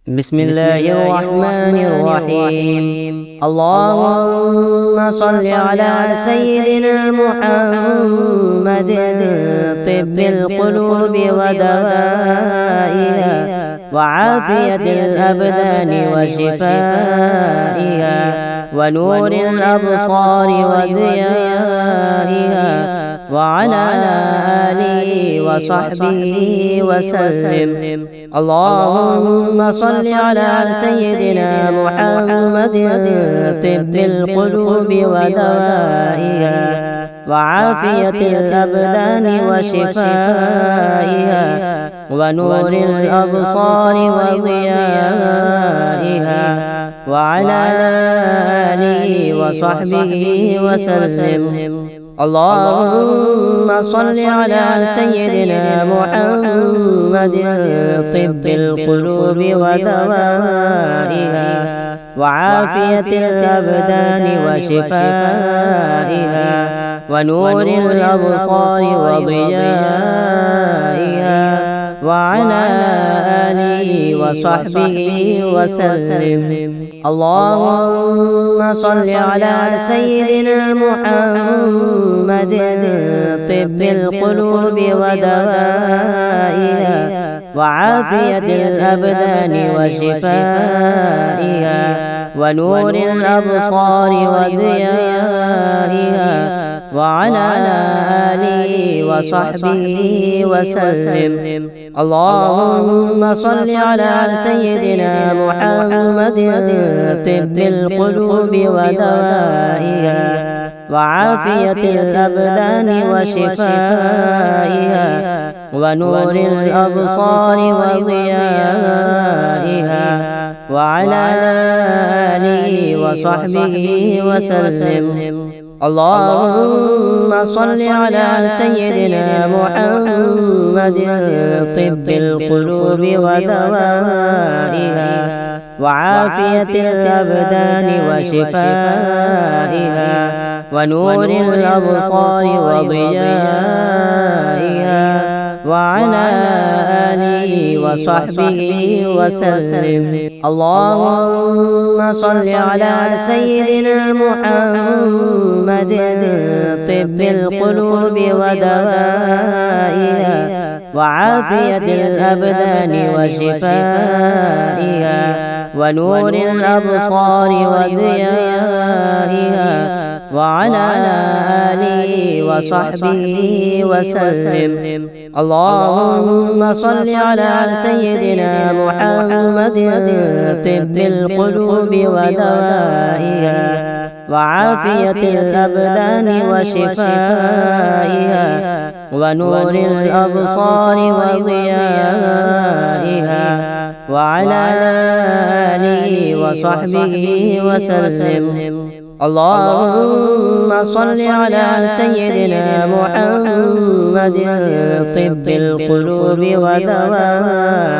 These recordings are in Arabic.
بسم الله الرحمن الرحيم. اللهم صل على سيدنا محمد طب القلوب ودوائها وعافية الأبدان وشفائها ونور الأبصار وضيائها وعلى آله وصحبه وسلم. اللهم صل على سيدنا محمد طب القلوب ودوائها وعافية الأبدان وشفائها ونور الأبصار وضيائها وعلى آله وصحبه وسلم. اللهم صل على سيدنا محمد طب القلوب ودوائها وعافية الأبدان وشفائها ونور الأبصار وضيائها وعلى آله وصحبه وسلم. اللهم صل على سيدنا محمد طب القلوب ودوائها وعافية الأبدان وشفائها ونور الأبصار وضيائها وعلى آله وصحبه وسلم. اللهم صل على سيدنا محمد طب القلوب ودوائها وعافية الأبدان وشفائها ونور الأبصار وضيائها وعلى آله وصحبه وسلم. اللهم صل على سيدنا محمد طب القلوب ودوائها وعافية الأبدان وشفائها ونور الأبصار وضيائها وعلى آله وصحبه وسلم. اللهم صل على سيدنا محمد طب القلوب ودوائها وعافية الأبدان وشفائها ونور الأبصار وضيائها وعلى آله وصحبه وسلم. اللهم صل على سيدنا محمد طب القلوب ودوائها وعافية الأبدان وشفائها ونور الأبصار وضيائها وعلى آله وصحبه وسلم. اللهم صل على سيدنا محمد طب القلوب ودوائها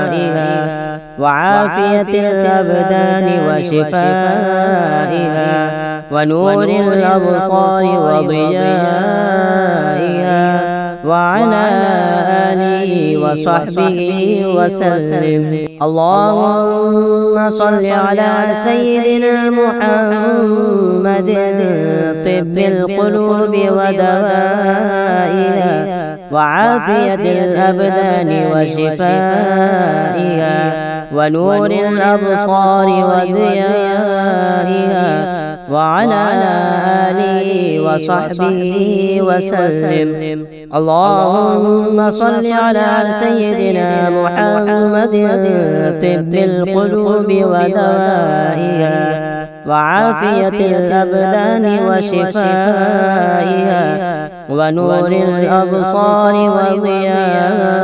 وعافية الأبدان وشفائها ونور الأبصار وضيائها وعلى آله وصحبه وسلم. اللهم صل على سيدنا محمد طب القلوب ودوائها وعافية الأبدان وشفائها ونور الأبصار وضيائها وعلى آله وصحبه وسلم. اللهم صل على سيدنا محمد طب القلوب ودوائها وعافية الأبدان وشفائها ونور الأبصار وضيائها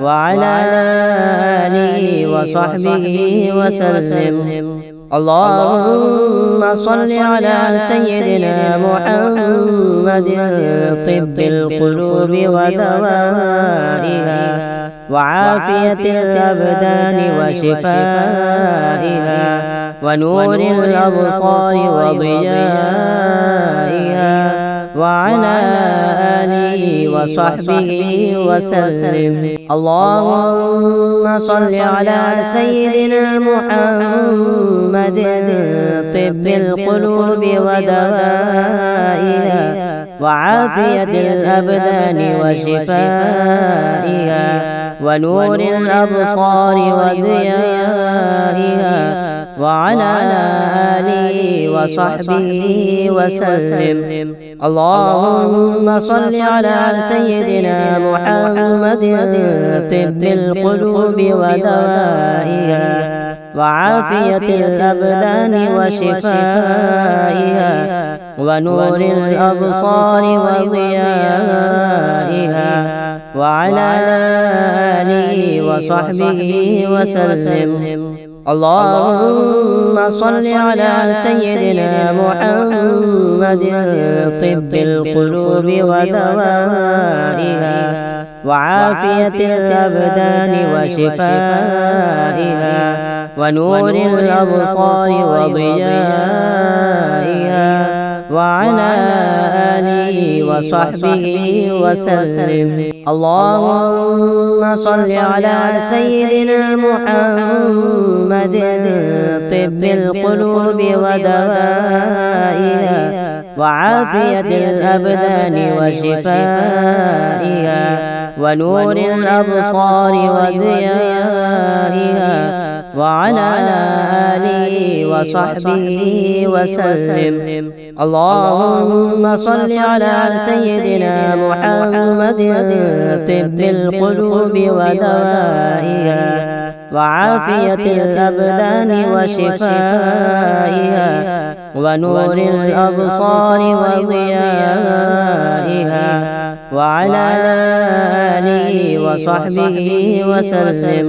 وعلى آله وصحبه وسلم. اللهم صل على سيدنا محمد طب القلوب ودوائها وعافية الأبدان وشفائها ونور الأبصار وضيائها وعلى آله وصحبه وسلم. اللهم صل على سيدنا محمد طب القلوب ودوائها وعافية الأبدان وشفائها ونور الأبصار وضيائها وعلى آله وصحبه وسلم. اللهم صل على سيدنا محمد طب القلوب ودوائها وعافية الأبدان وشفائها ونور الأبصار وضيائها وعلى آله وصحبه وسلم. اللهم صل على سيدنا محمد طب القلوب ودوائها وعافية الأبدان وشفائها ونور الأبصار وضيائها وعلى آله وصحبه وسلم. اللهم صل على سيدنا محمد طب القلوب ودوائها وعافية الأبدان وشفائها ونور الأبصار وضيائها وعلى آله وصحبه وسلم. اللهم صل على سيدنا محمد طب القلوب ودوائها وعافية الأبدان وشفائها ونور الأبصار وضيائها وعلى آله وصحبه وسلم.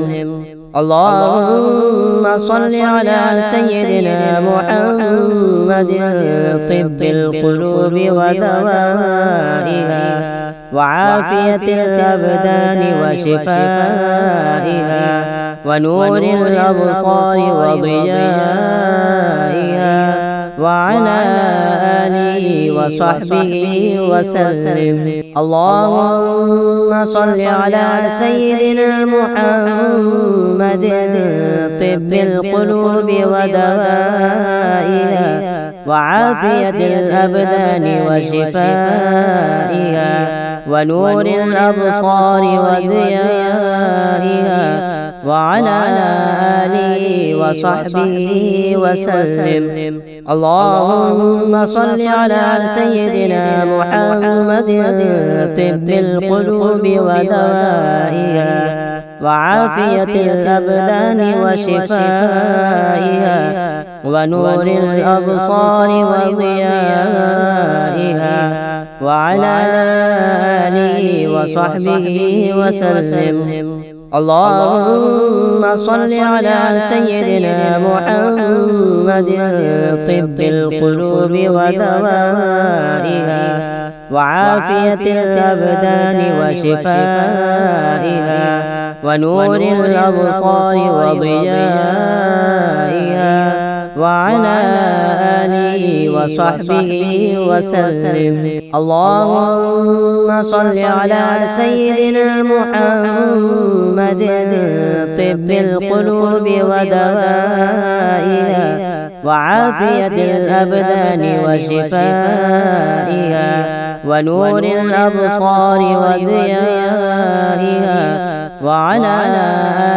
اللهم صل على سيدنا محمد طب القلوب ودوائها وعافية الأبدان وشفائها ونور الأبصار وضيائها وعلى آله وصحبه وسلم. اللهم صل على سيدنا محمد طب القلوب ودوائها وعافية الأبدان وشفائها ونور الأبصار وضيائها وعلى آله وصحبه وسلم. اللهم صل على سيدنا محمد طب القلوب ودوائها وعافية الأبدان وشفائها ونور الأبصار وضيائها وعلى آله وصحبه وسلم. اللهم صل على سيدنا محمد طب القلوب ودوائها وعافية الأبدان وشفائها ونور الأبصار وضيائها وعلى آله وصحبه وسلم. اللهم صل على سيدنا محمد طب القلوب ودوائها وعافية الأبدان وشفائها ونور الأبصار وضيائها وعلى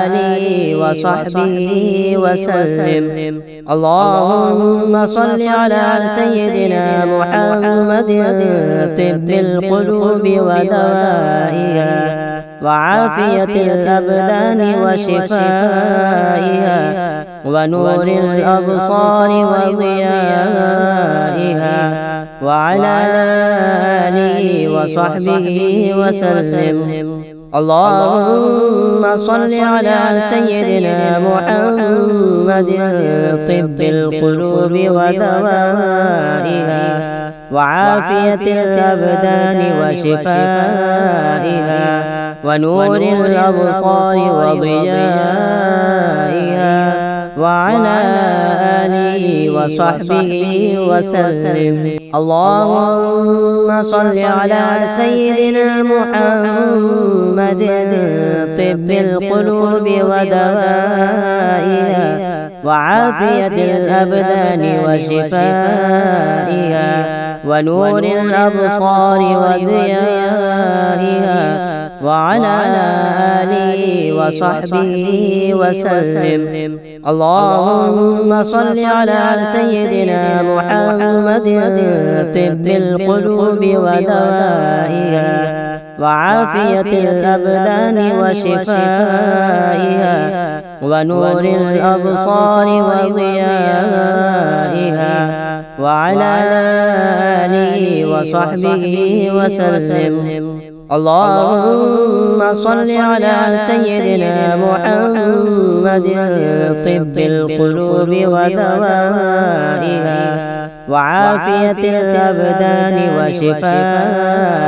آله وصحبه وسلم. اللهم صل على سيدنا محمد طب القلوب ودوائها وعافية الأبدان وشفائها ونور الأبصار وضيائها وعلى آله وصحبه وسلم. اللهم صل على سيدنا محمد طب القلوب ودوائها وعافية الأبدان وشفائها ونور الأبصار وضيائها وعلى آله وصحبه وسلم. اللهم صل على سيدنا محمد طب القلوب ودوائها وعافية الأبدان وشفائها ونور الأبصار وضيائها وعلى آله وصحبه وسلم. اللهم صل على سيدنا محمد طب القلوب ودوائها وعافية الأبدان وشفائها ونور الأبصار وضيائها وعلى آله وصحبه وسلم. اللهم صل على سيدنا محمد طب القلوب ودوائها وعافية الأبدان وشفائها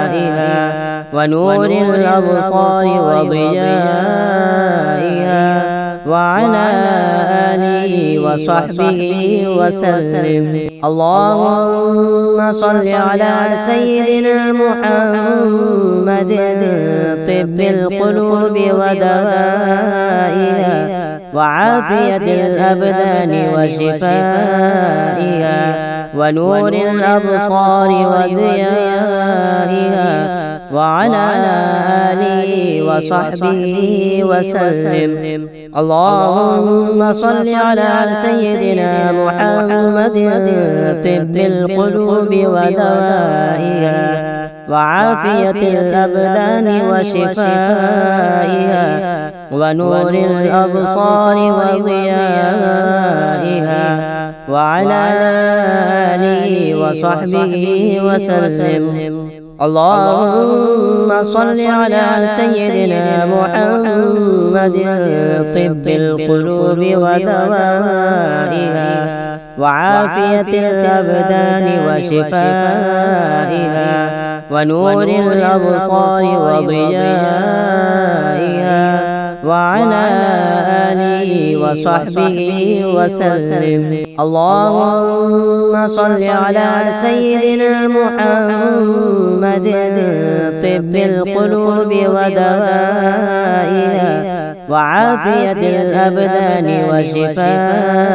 ونور الأبصار وضيائها وعلى آله وصحبه وسلم. اللهم صل على سيدنا محمد طب القلوب ودوائها وعافية الأبدان وشفائها ونور الأبصار وضيائها وعلى آله وصحبه وسلم. اللهم صل على سيدنا محمد طب القلوب ودوائها وعافية الأبدان وشفائها ونور الأبصار وضيائها وعلى آله وصحبه وسلم. اللهم صل على سيدنا محمد طب القلوب ودوائها وعافية الأبدان وشفائها ونور الأبصار وضيائها وعلى آله وصحبه وسلم. اللهم صل على سيدنا محمد طب القلوب ودوائها وعافية الأبدان وشفائها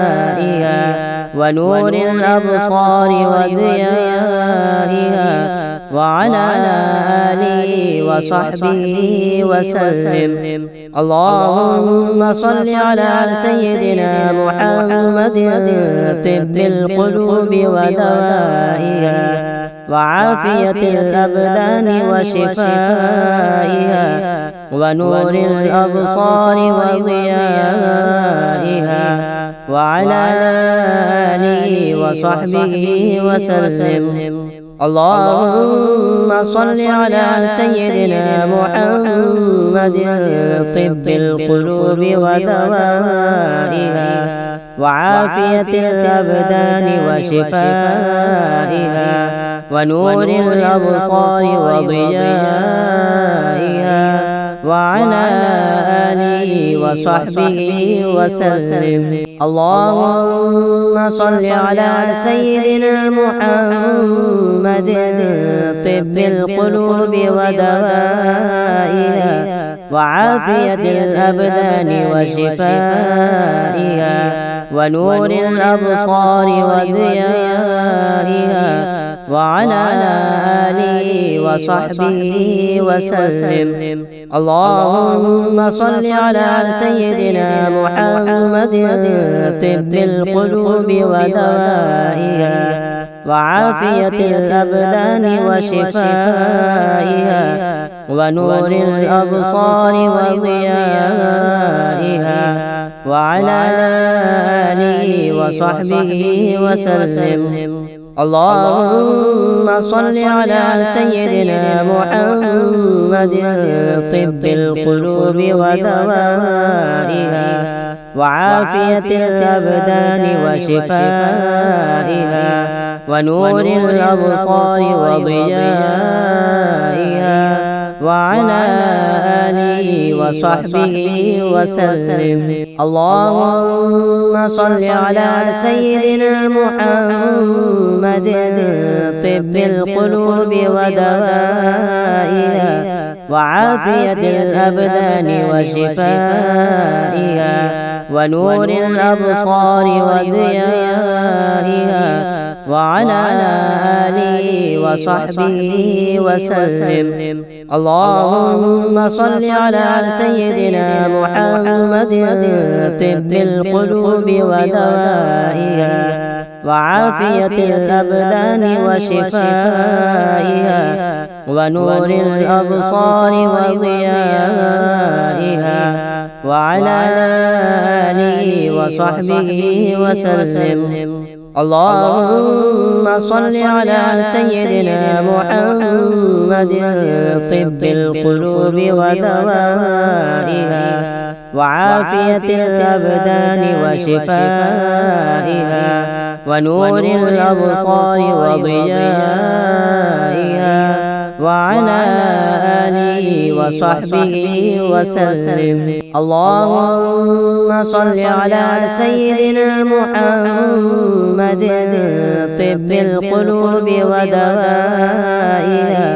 ونور الأبصار وضيائها وعلى آله وصحبه وسلم. اللهم صل على سيدنا محمد طب القلوب ودوائها وعافية الأبدان وشفائها ونور الأبصار وضيائها وعلى آله وصحبه وسلم. اللهم صل على سيدنا محمد طب القلوب ودوائها وعافية الأبدان وشفائها ونور الأبصار وضيائها وعلى آله وصحبه وسلم. اللهم صل على سيدنا محمد طب القلوب ودوائها وعافية الأبدان وشفائها ونور الأبصار وضيائها وعلى آله وصحبه وسلم. اللهم صل على سيدنا محمد طب القلوب ودوائها وعافية الأبدان وشفائها ونور الأبصار وضيائها وعلى آله وصحبه وسلم. اللهم صل على سيدنا محمد طب القلوب ودوائها وعافية الأبدان وشفائها ونور الأبصار وضيائها وعلى آله وصحبه وسلم. اللهم صل على سيدنا محمد طب القلوب ودوائها وعافية الأبدان وشفائها ونور الأبصار وضيائها وعلى آله وصحبه وسلم. اللهم صل على سيدنا محمد طب القلوب ودوائها وعافية الأبدان وشفائها ونور الأبصار وضيائها وعلى آله وصحبه وسلم. اللهم صل على سيدنا محمد طب القلوب ودوائها وعافية الأبدان وشفائها ونور الأبصار وضيائها وعلى آله وصحبه وسلم. اللهم صل على سيدنا محمد طب القلوب ودوائها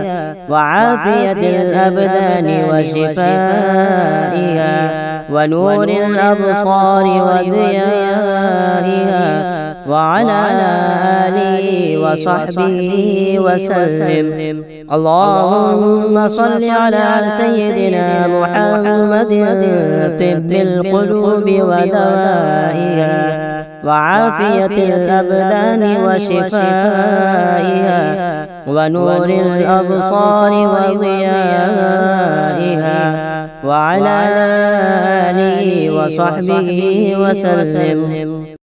وعافية الأبدان وشفائها ونور الأبصار وضيائها وعلى آله وصحبه وسلم. اللهم صل على سيدنا محمد طب القلوب ودوائها وعافية الأبدان وشفائها ونور الأبصار وضيائها وعلى آله وصحبه وسلم.